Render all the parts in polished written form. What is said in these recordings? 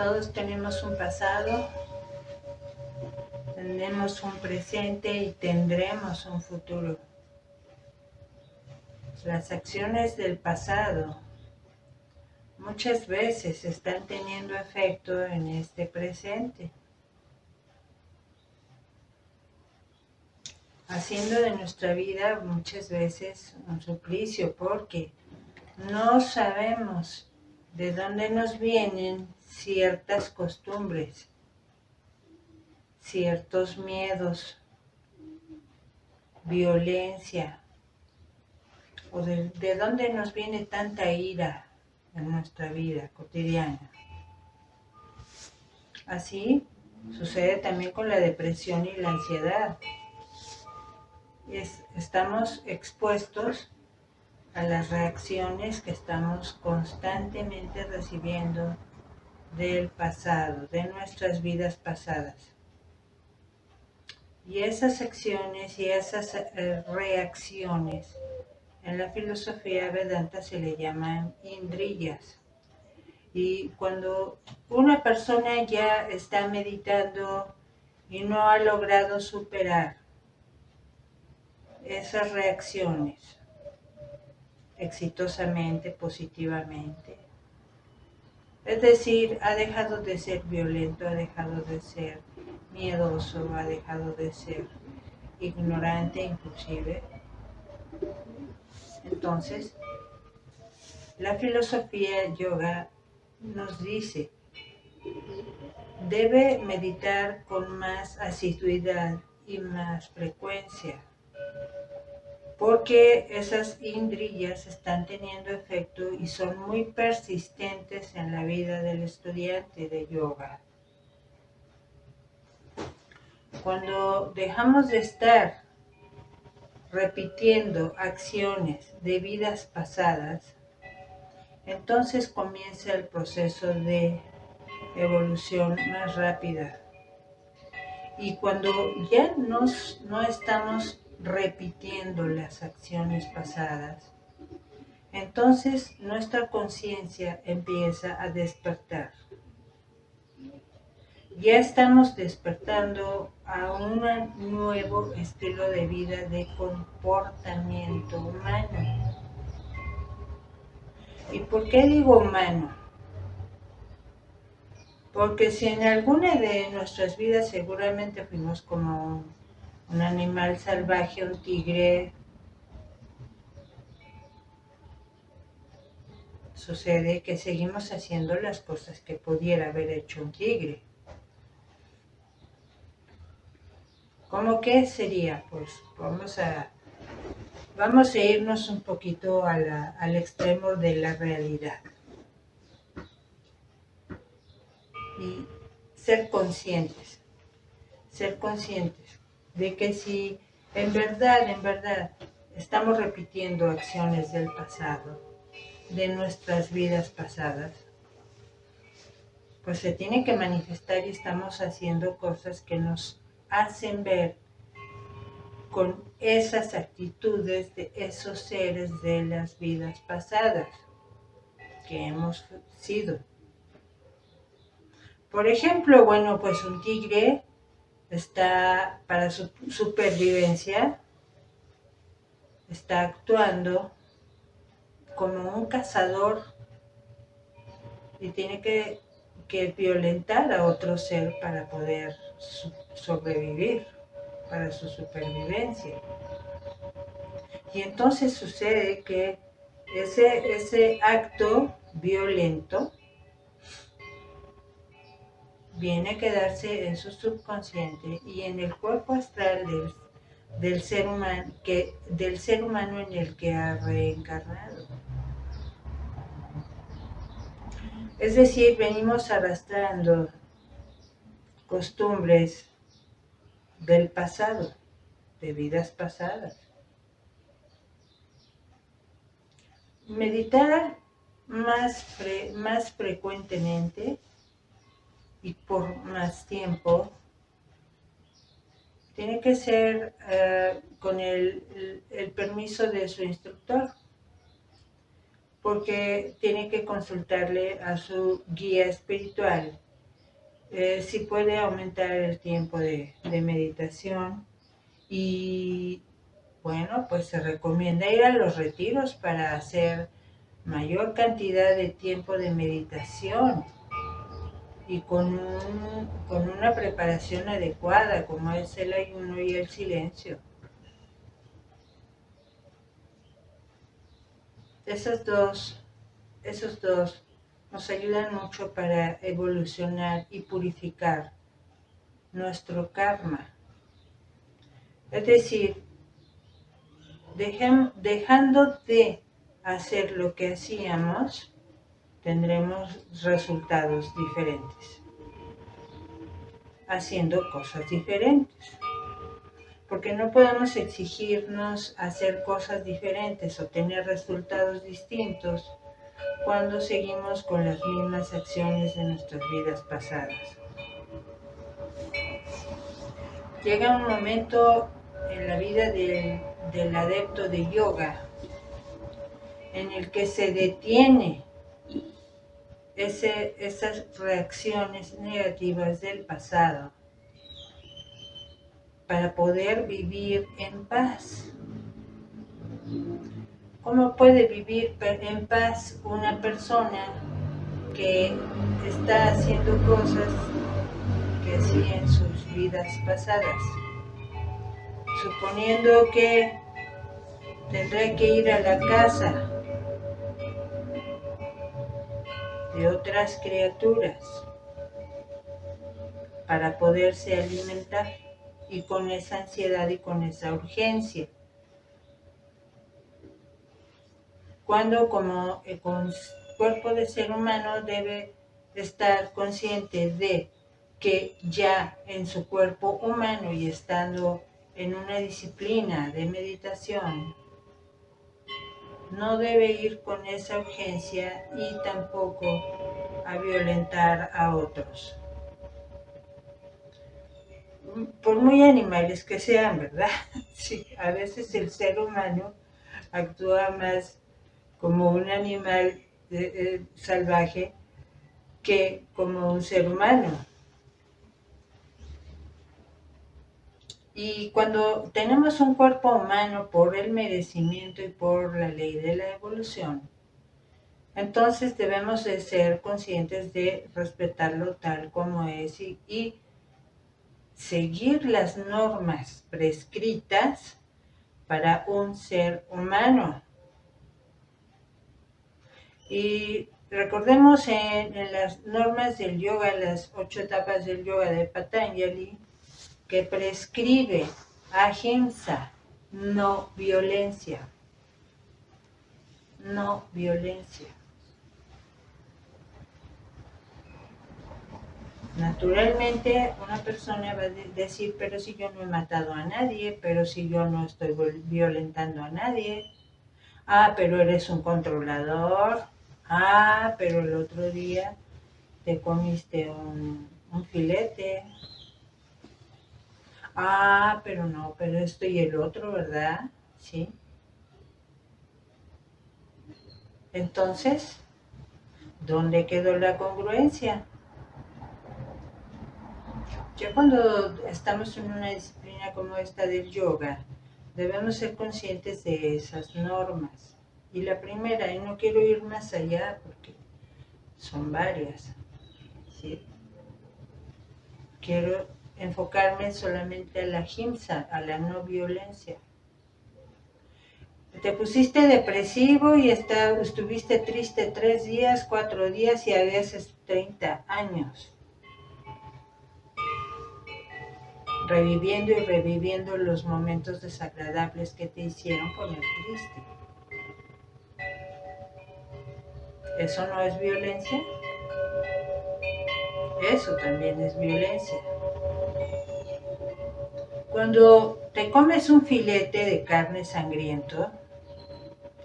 Todos tenemos un pasado, tenemos un presente y tendremos un futuro. Las acciones del pasado muchas veces están teniendo efecto en este presente, haciendo de nuestra vida muchas veces un suplicio, porque no sabemos de dónde nos vienen ciertas costumbres, ciertos miedos, violencia, o de dónde nos viene tanta ira en nuestra vida cotidiana. Así sucede también con la depresión y la ansiedad. Estamos expuestos a las reacciones que estamos constantemente recibiendo del pasado, de nuestras vidas pasadas. Y esas acciones y esas reacciones en la filosofía Vedanta se le llaman indriyas. Y cuando una persona ya está meditando y no ha logrado superar esas reacciones exitosamente, positivamente, es decir, ha dejado de ser violento, ha dejado de ser miedoso, ha dejado de ser ignorante inclusive, entonces la filosofía yoga nos dice, debe meditar con más asiduidad y más frecuencia, porque esas indriyas están teniendo efecto y son muy persistentes en la vida del estudiante de yoga. Cuando dejamos de estar repitiendo acciones de vidas pasadas, entonces comienza el proceso de evolución más rápida. Y cuando ya no estamos repitiendo las acciones pasadas, entonces nuestra conciencia empieza a despertar. Ya estamos despertando a un nuevo estilo de vida de comportamiento humano. ¿Y por qué digo humano? Porque si en alguna de nuestras vidas seguramente fuimos como un animal salvaje, un tigre, sucede que seguimos haciendo las cosas que pudiera haber hecho un tigre. ¿Cómo qué sería? Pues vamos a irnos un poquito al extremo de la realidad. Y ser conscientes de que si en verdad estamos repitiendo acciones del pasado, de nuestras vidas pasadas, pues se tiene que manifestar y estamos haciendo cosas que nos hacen ver con esas actitudes de esos seres de las vidas pasadas que hemos sido. Por ejemplo, bueno, pues un tigre está para su supervivencia, está actuando como un cazador y tiene que violentar a otro ser para poder sobrevivir, para su supervivencia. Y entonces sucede que ese acto violento viene a quedarse en su subconsciente y en el cuerpo astral del ser humano en el que ha reencarnado. Es decir, venimos arrastrando costumbres del pasado, de vidas pasadas. Meditar más frecuentemente y por más tiempo tiene que ser con el permiso de su instructor, porque tiene que consultarle a su guía espiritual sí puede aumentar el tiempo de meditación y bueno, pues se recomienda ir a los retiros para hacer mayor cantidad de tiempo de meditación y con una preparación adecuada como es el ayuno y el silencio. Esos dos nos ayudan mucho para evolucionar y purificar nuestro karma. Es decir, dejando de hacer lo que hacíamos, tendremos resultados diferentes. Haciendo cosas diferentes. Porque no podemos exigirnos hacer cosas diferentes o tener resultados distintos cuando seguimos con las mismas acciones de nuestras vidas pasadas. Llega un momento en la vida del adepto de yoga en el que se detiene esas reacciones negativas del pasado para poder vivir en paz. ¿Cómo puede vivir en paz una persona que está haciendo cosas que hacía en sus vidas pasadas? Suponiendo que tendrá que ir a la casa de otras criaturas para poderse alimentar y con esa ansiedad y con esa urgencia. Cuando como cuerpo de ser humano debe estar consciente de que ya en su cuerpo humano y estando en una disciplina de meditación, no debe ir con esa urgencia y tampoco a violentar a otros. Por muy animales que sean, ¿verdad? Sí, a veces el ser humano actúa más como un animal salvaje que como un ser humano. Y cuando tenemos un cuerpo humano por el merecimiento y por la ley de la evolución, entonces debemos de ser conscientes de respetarlo tal como es y seguir las normas prescritas para un ser humano. Y recordemos en las normas del yoga, las 8 etapas del yoga de Patanjali, que prescribe ahimsa, no violencia. No violencia. Naturalmente una persona va a decir, pero si yo no he matado a nadie, pero si yo no estoy violentando a nadie. Ah, pero eres un controlador. Ah, pero el otro día te comiste un filete. Ah, pero no, pero esto y el otro, ¿verdad? Sí. Entonces, ¿dónde quedó la congruencia? Ya cuando estamos en una disciplina como esta del yoga, debemos ser conscientes de esas normas. Y la primera, y no quiero ir más allá porque son varias, ¿sí? Quiero enfocarme solamente a la ahimsa, a la no violencia. Te pusiste depresivo y estuviste triste 3 días, 4 días y a veces 30 años. Reviviendo y reviviendo los momentos desagradables que te hicieron poner triste. ¿Eso no es violencia? Eso también es violencia. Cuando te comes un filete de carne sangriento,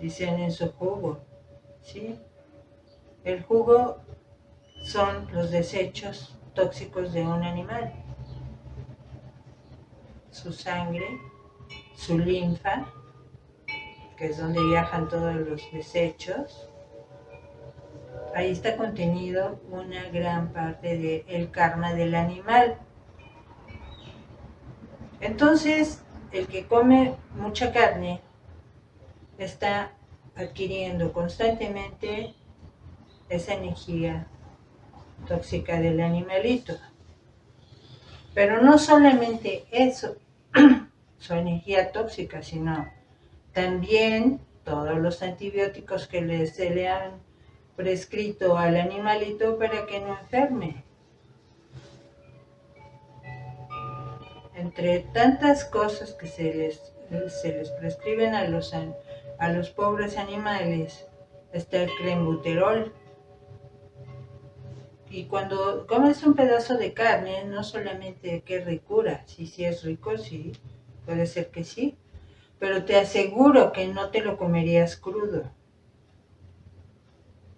dicen en su jugo, ¿sí? El jugo son los desechos tóxicos de un animal. Su sangre, su linfa, que es donde viajan todos los desechos, ahí está contenido una gran parte del karma del animal. Entonces, el que come mucha carne está adquiriendo constantemente esa energía tóxica del animalito. Pero no solamente eso, su energía tóxica, sino también todos los antibióticos que se le han prescrito al animalito para que no enferme. Entre tantas cosas que se les prescriben a los pobres animales, está el clenbuterol. Y cuando comes un pedazo de carne, no solamente que es ricura, si es rico, sí, puede ser que sí, pero te aseguro que no te lo comerías crudo,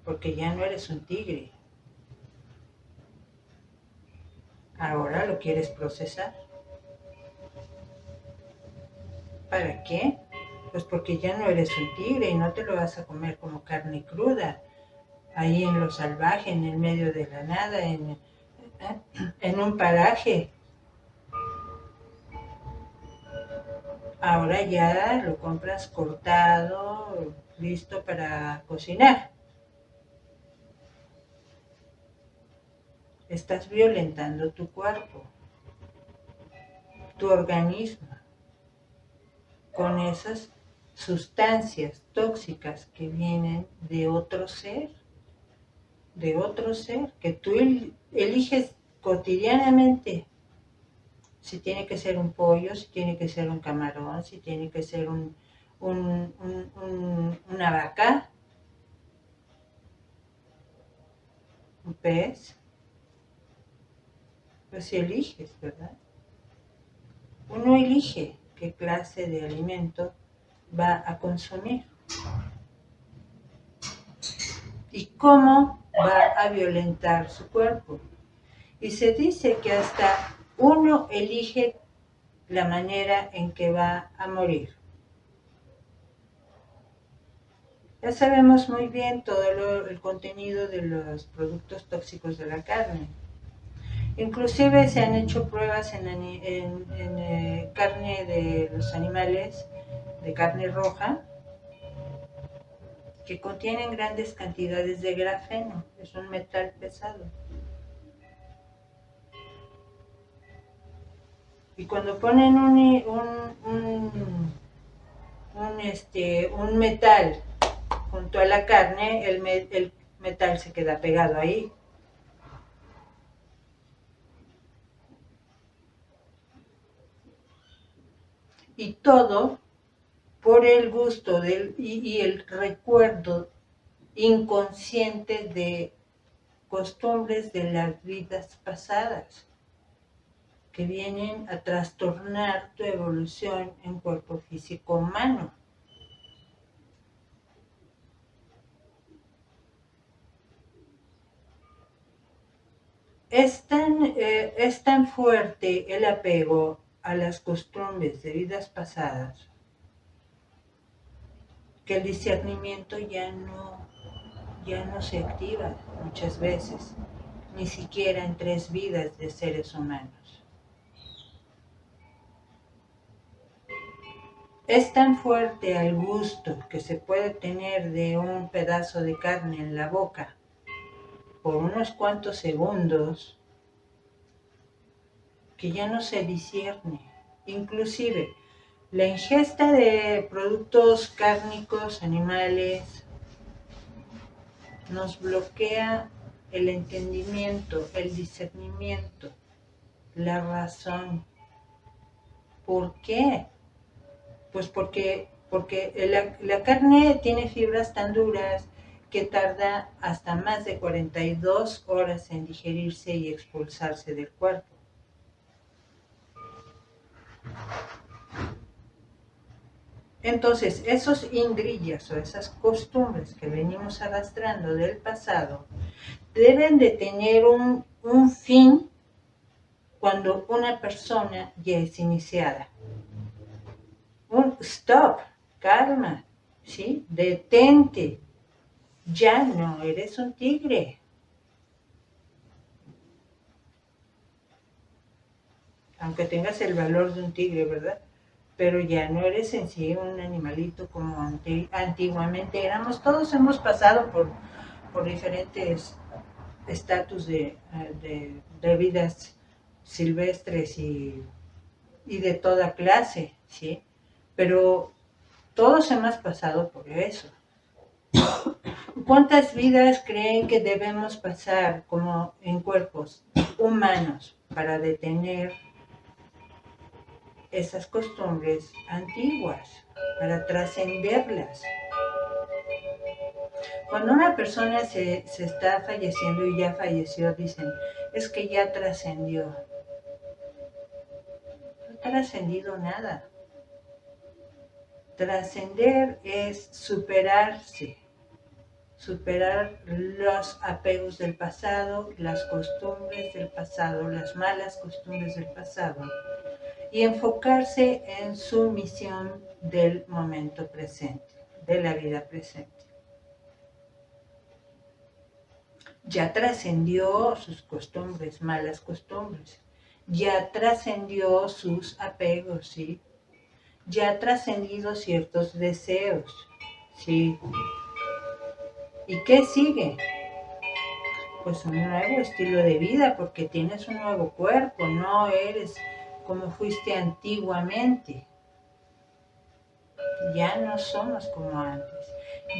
porque ya no eres un tigre. Ahora lo quieres procesar. ¿Para qué? Pues porque ya no eres un tigre y no te lo vas a comer como carne cruda, ahí en lo salvaje, en el medio de la nada, en un paraje. Ahora ya lo compras cortado, listo para cocinar. Estás violentando tu cuerpo, tu organismo, con esas sustancias tóxicas que vienen de otro ser, que tú eliges cotidianamente. Si tiene que ser un pollo, si tiene que ser un camarón, si tiene que ser una vaca, un pez, pues si eliges, ¿verdad? Uno elige qué clase de alimento va a consumir y cómo va a violentar su cuerpo. Y se dice que hasta uno elige la manera en que va a morir. Ya sabemos muy bien todo el contenido de los productos tóxicos de la carne. Inclusive se han hecho pruebas en carne de los animales, de carne roja, que contienen grandes cantidades de grafeno. Es un metal pesado. Y cuando ponen un metal junto a la carne, el metal se queda pegado ahí. Y todo por el gusto y el recuerdo inconsciente de costumbres de las vidas pasadas que vienen a trastornar tu evolución en cuerpo físico humano. Es tan fuerte el apego a las costumbres de vidas pasadas que el discernimiento ya no se activa muchas veces, ni siquiera en 3 vidas de seres humanos. Es tan fuerte el gusto que se puede tener de un pedazo de carne en la boca por unos cuantos segundos que ya no se discierne. Inclusive, la ingesta de productos cárnicos, animales, nos bloquea el entendimiento, el discernimiento, la razón. ¿Por qué? Pues porque la carne tiene fibras tan duras que tarda hasta más de 42 horas en digerirse y expulsarse del cuerpo. Entonces, esos indrillas o esas costumbres que venimos arrastrando del pasado deben de tener un fin cuando una persona ya es iniciada. Un stop, calma, ¿sí? Detente, Ya no eres un tigre. Aunque tengas el valor de un tigre, ¿verdad? Pero ya no eres en sí un animalito como antiguamente éramos. Todos hemos pasado por diferentes estatus de vidas silvestres y de toda clase, ¿sí? Pero todos hemos pasado por eso. ¿Cuántas vidas creen que debemos pasar como en cuerpos humanos para detener esas costumbres antiguas, para trascenderlas? Cuando una persona se está falleciendo y ya falleció, dicen, es que ya trascendió. No ha trascendido nada. Trascender es superarse, superar los apegos del pasado, las costumbres del pasado, las malas costumbres del pasado, y enfocarse en su misión del momento presente, de la vida presente. Ya trascendió sus costumbres, malas costumbres, ya trascendió sus apegos, ¿sí? Ya ha trascendido ciertos deseos, ¿sí? ¿Y qué sigue? Pues un nuevo estilo de vida, porque tienes un nuevo cuerpo, no eres como fuiste antiguamente. Ya no somos como antes,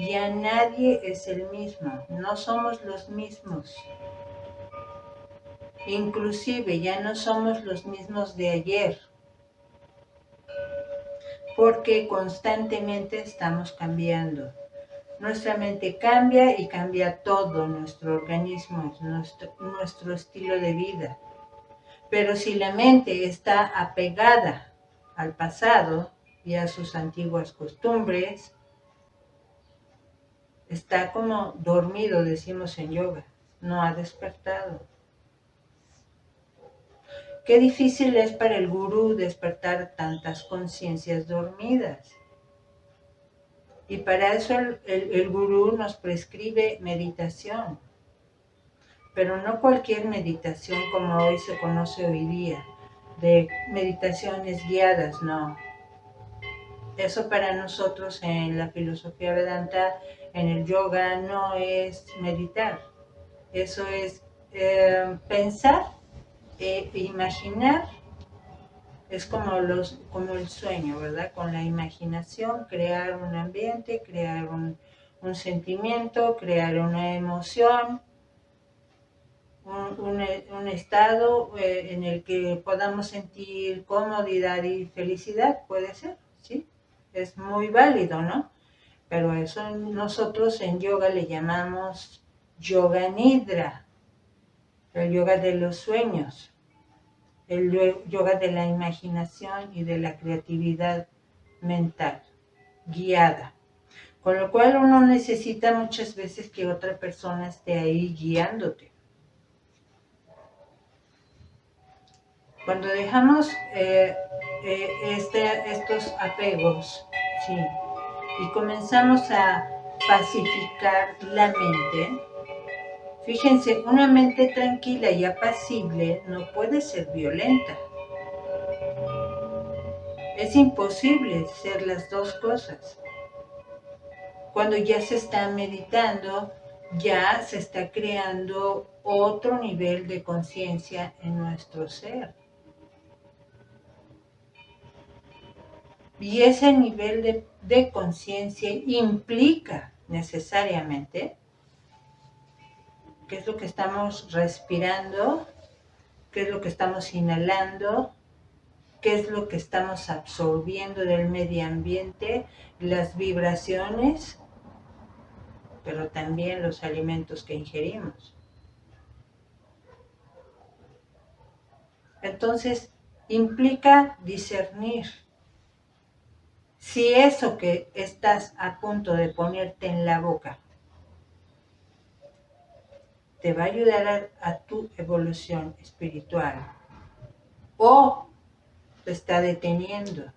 ya nadie es el mismo, no somos los mismos. Inclusive ya no somos los mismos de ayer, porque constantemente estamos cambiando. Nuestra mente cambia y cambia todo, nuestro organismo, nuestro estilo de vida. Pero si la mente está apegada al pasado y a sus antiguas costumbres, está como dormido, decimos en yoga, no ha despertado. Qué difícil es para el gurú despertar tantas conciencias dormidas. Y para eso el gurú nos prescribe meditación. Pero no cualquier meditación como hoy se conoce hoy día, de meditaciones guiadas, no. Eso para nosotros en la filosofía Vedanta, en el yoga, no es meditar. Eso es pensar, imaginar. Es como el sueño, ¿verdad? Con la imaginación, crear un ambiente, crear un sentimiento, crear una emoción, un estado en el que podamos sentir comodidad y felicidad, puede ser, ¿sí? Es muy válido, ¿no? Pero eso nosotros en yoga le llamamos yoga nidra, el yoga de los sueños, el yoga de la imaginación y de la creatividad mental, guiada. Con lo cual uno necesita muchas veces que otra persona esté ahí guiándote. Cuando dejamos estos apegos, ¿sí? Y comenzamos a pacificar la mente, fíjense, una mente tranquila y apacible no puede ser violenta. Es imposible ser las dos cosas. Cuando ya se está meditando, ya se está creando otro nivel de conciencia en nuestro ser. Y ese nivel de conciencia implica necesariamente qué es lo que estamos respirando, qué es lo que estamos inhalando, qué es lo que estamos absorbiendo del medio ambiente, las vibraciones, pero también los alimentos que ingerimos. Entonces, implica discernir si eso que estás a punto de ponerte en la boca te va a ayudar a tu evolución espiritual o te está deteniendo.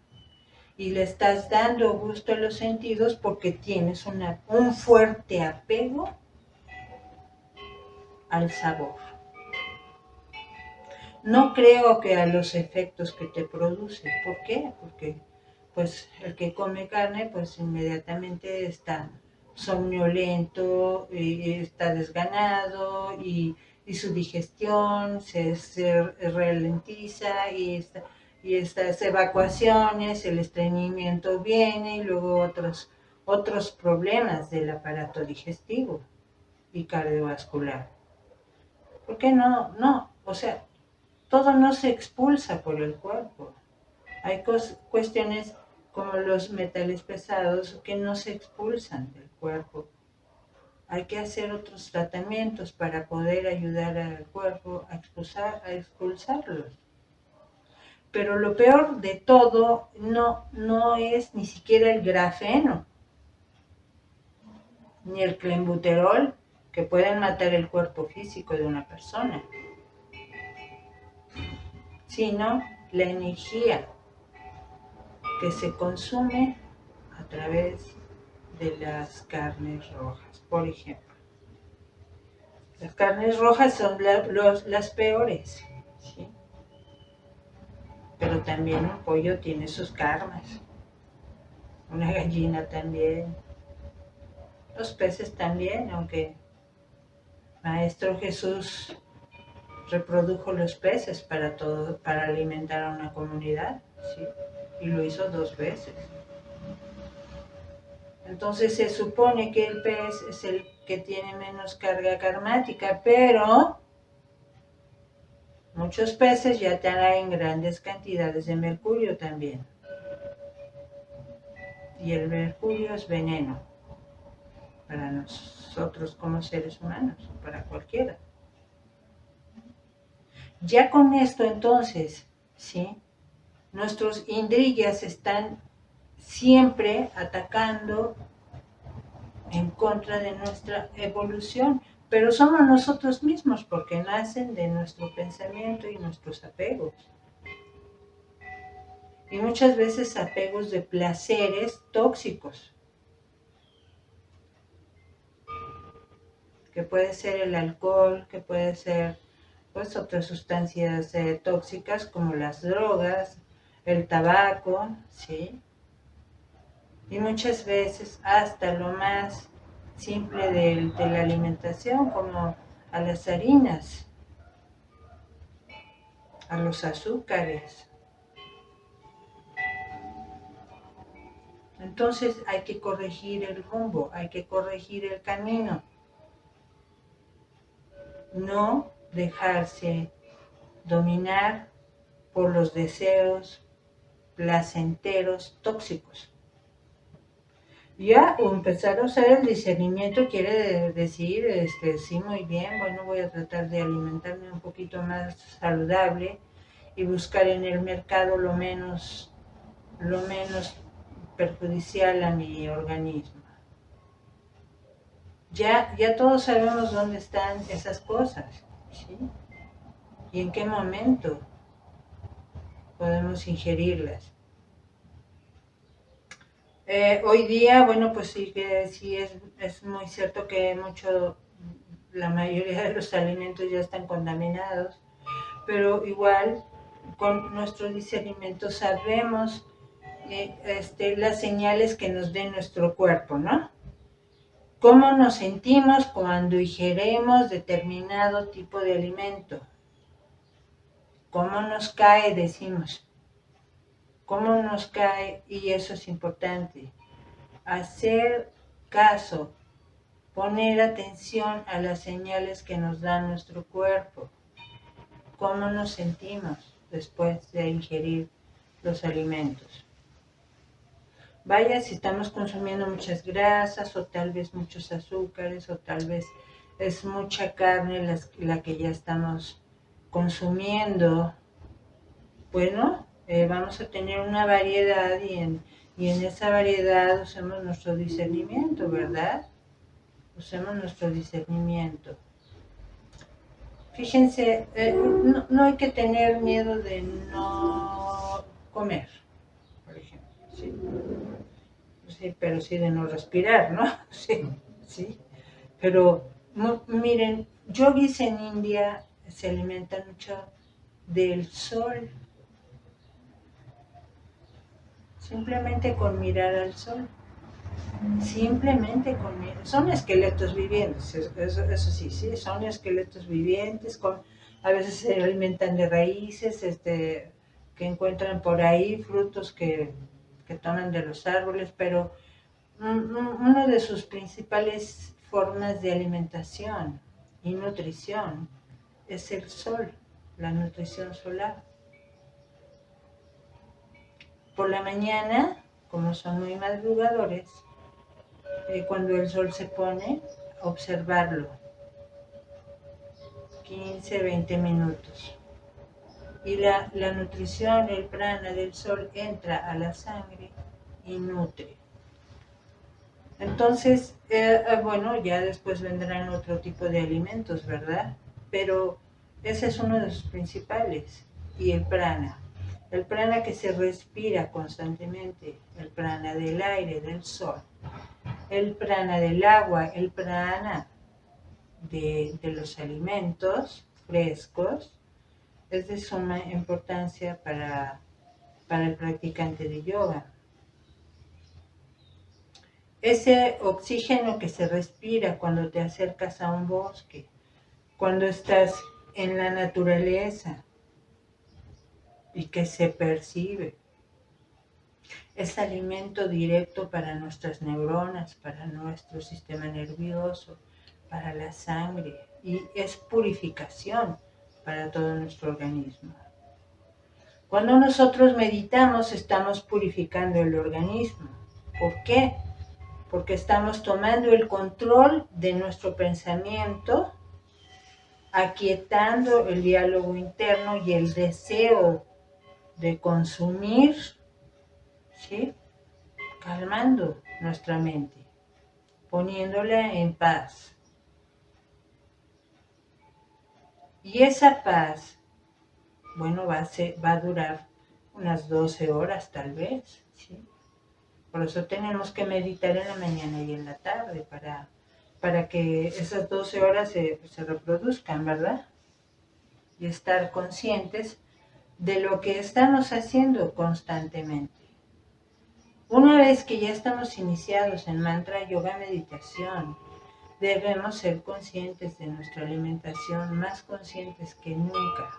y le estás dando gusto a los sentidos porque tienes un fuerte apego al sabor. No creo que a los efectos que te produce. ¿Por qué? Porque pues el que come carne pues inmediatamente está somnolento, está desganado y su digestión se ralentiza y estas evacuaciones, el estreñimiento viene y luego otros problemas del aparato digestivo y cardiovascular. ¿Por qué no? No, o sea, todo no se expulsa por el cuerpo. Hay cuestiones como los metales pesados que no se expulsan del cuerpo. Hay que hacer otros tratamientos para poder ayudar al cuerpo a expulsarlos. Pero lo peor de todo no es ni siquiera el grafeno, ni el clenbuterol, que pueden matar el cuerpo físico de una persona, sino la energía que se consume a través de las carnes rojas, por ejemplo. Las carnes rojas son las peores, ¿sí? Pero también un pollo tiene sus karmas, una gallina también, los peces también, aunque Maestro Jesús reprodujo los peces para alimentar a una comunidad, ¿sí? Y lo hizo 2 veces. Entonces se supone que el pez es el que tiene menos carga karmática, pero muchos peces ya traen grandes cantidades de mercurio también. Y el mercurio es veneno para nosotros como seres humanos, para cualquiera. Ya con esto entonces, ¿sí? Nuestros indriyas están siempre atacando en contra de nuestra evolución, pero somos nosotros mismos porque nacen de nuestro pensamiento y nuestros apegos. Y muchas veces apegos de placeres tóxicos, que puede ser el alcohol, que puede ser pues otras sustancias tóxicas como las drogas, el tabaco, ¿sí? Y muchas veces hasta lo más simple de la alimentación, como a las harinas, a los azúcares. Entonces hay que corregir el rumbo, hay que corregir el camino. No dejarse dominar por los deseos placenteros tóxicos. Ya empezar a usar el discernimiento quiere decir, sí, muy bien, bueno, voy a tratar de alimentarme un poquito más saludable y buscar en el mercado lo menos perjudicial a mi organismo. Ya todos sabemos dónde están esas cosas, ¿sí? Y en qué momento podemos ingerirlas. Hoy día, bueno, pues sí que sí es muy cierto que la mayoría de los alimentos ya están contaminados, pero igual con nuestro discernimiento sabemos las señales que nos dé nuestro cuerpo, ¿no? ¿Cómo nos sentimos cuando ingerimos determinado tipo de alimento? ¿Cómo nos cae? Decimos. ¿Cómo nos cae? Y eso es importante. Hacer caso, poner atención a las señales que nos da nuestro cuerpo. ¿Cómo nos sentimos después de ingerir los alimentos? Vaya, si estamos consumiendo muchas grasas o tal vez muchos azúcares o tal vez es mucha carne la que ya estamos consumiendo, bueno, vamos a tener una variedad y en esa variedad usemos nuestro discernimiento, ¿verdad? Usemos nuestro discernimiento. Fíjense, no hay que tener miedo de no comer, por ejemplo. ¿sí? Sí, pero sí de no respirar, ¿no? Sí, sí. Pero miren, yogis en India se alimentan mucho del sol, simplemente con mirar al sol, simplemente con mirar. Son esqueletos vivientes, eso sí, sí, son esqueletos vivientes, a veces se alimentan de raíces, que encuentran por ahí, frutos que toman de los árboles, pero una de sus principales formas de alimentación y nutrición es el sol, la nutrición solar. Por la mañana, como son muy madrugadores, cuando el sol se pone, observarlo 15, 20 minutos. Y la nutrición, el prana del sol entra a la sangre y nutre. Entonces, bueno, ya después vendrán otro tipo de alimentos, ¿verdad? Pero ese es uno de sus principales. Y el prana. El prana que se respira constantemente, el prana del aire, del sol, el prana del agua, el prana de los alimentos frescos, es de suma importancia para el practicante de yoga. Ese oxígeno que se respira cuando te acercas a un bosque, cuando estás en la naturaleza y que se percibe, es alimento directo para nuestras neuronas, para nuestro sistema nervioso, para la sangre y es purificación para todo nuestro organismo. Cuando nosotros meditamos estamos purificando el organismo. ¿Por qué? Porque estamos tomando el control de nuestro pensamiento, aquietando el diálogo interno y el deseo de consumir, ¿sí? Calmando nuestra mente, poniéndola en paz. Y esa paz, bueno, va a durar unas 12 horas tal vez, ¿sí? Por eso tenemos que meditar en la mañana y en la tarde para que esas 12 horas se reproduzcan, ¿verdad? Y estar conscientes de lo que estamos haciendo constantemente. Una vez que ya estamos iniciados en mantra, yoga, meditación, debemos ser conscientes de nuestra alimentación, más conscientes que nunca.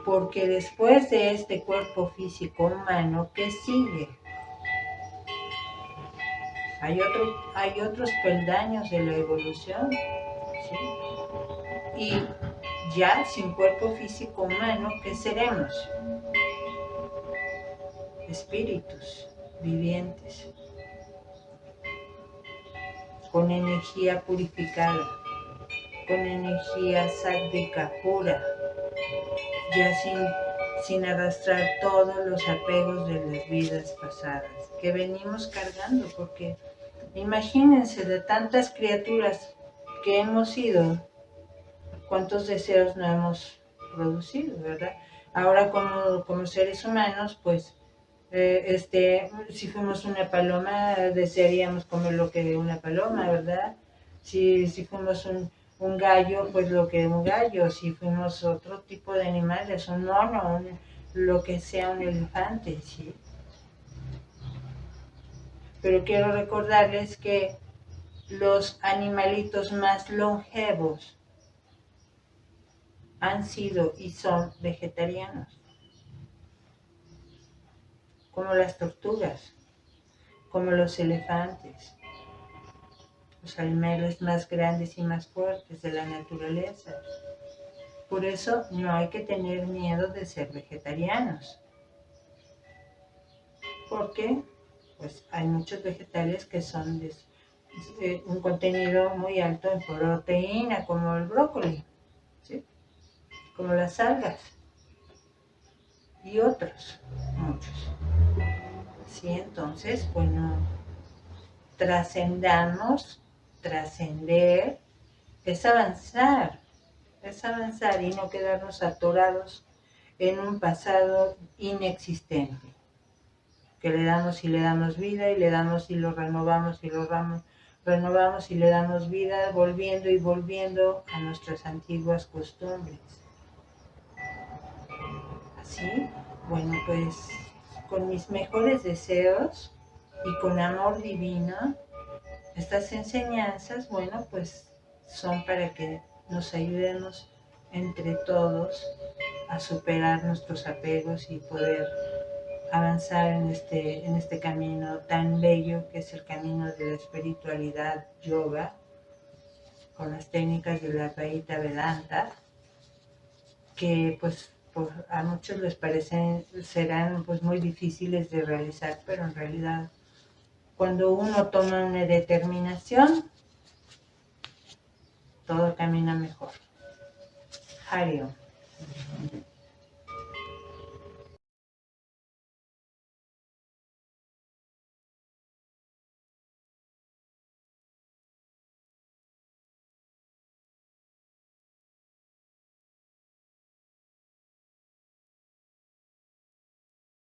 Porque después de este cuerpo físico humano, ¿qué sigue? Hay otros peldaños de la evolución, ¿sí? Y ya sin cuerpo físico humano, ¿qué seremos? Espíritus vivientes, con energía purificada, con energía sádvica pura, ya sin arrastrar todos los apegos de las vidas pasadas que venimos cargando, porque imagínense de tantas criaturas que hemos sido, cuántos deseos no hemos producido, ¿verdad? Ahora como seres humanos, pues, si fuimos una paloma, desearíamos comer lo que una paloma, ¿verdad? Si fuimos un gallo, pues lo que un gallo. Si fuimos otro tipo de animales, un mono, lo que sea un elefante, ¿sí? Pero quiero recordarles que los animalitos más longevos han sido y son vegetarianos, como las tortugas, como los elefantes, los animales más grandes y más fuertes de la naturaleza. Por eso no hay que tener miedo de ser vegetarianos, porque pues hay muchos vegetales que son de un contenido muy alto en proteína, como el brócoli, ¿sí? Como las algas y otros, muchos. Sí, entonces, bueno, trascender es avanzar y no quedarnos atorados en un pasado inexistente. que le damos y le damos vida y le damos y lo renovamos y lo renovamos y le damos vida, volviendo y volviendo a nuestras antiguas costumbres. Así, bueno, pues con mis mejores deseos y con amor divino, estas enseñanzas, bueno, pues son para que nos ayudemos entre todos a superar nuestros apegos y poder avanzar en este camino tan bello que es el camino de la espiritualidad yoga, con las técnicas de la Advaita Vedanta, que pues a muchos les parecen, serán pues muy difíciles de realizar, pero en realidad cuando uno toma una determinación, todo camina mejor. Hari Om.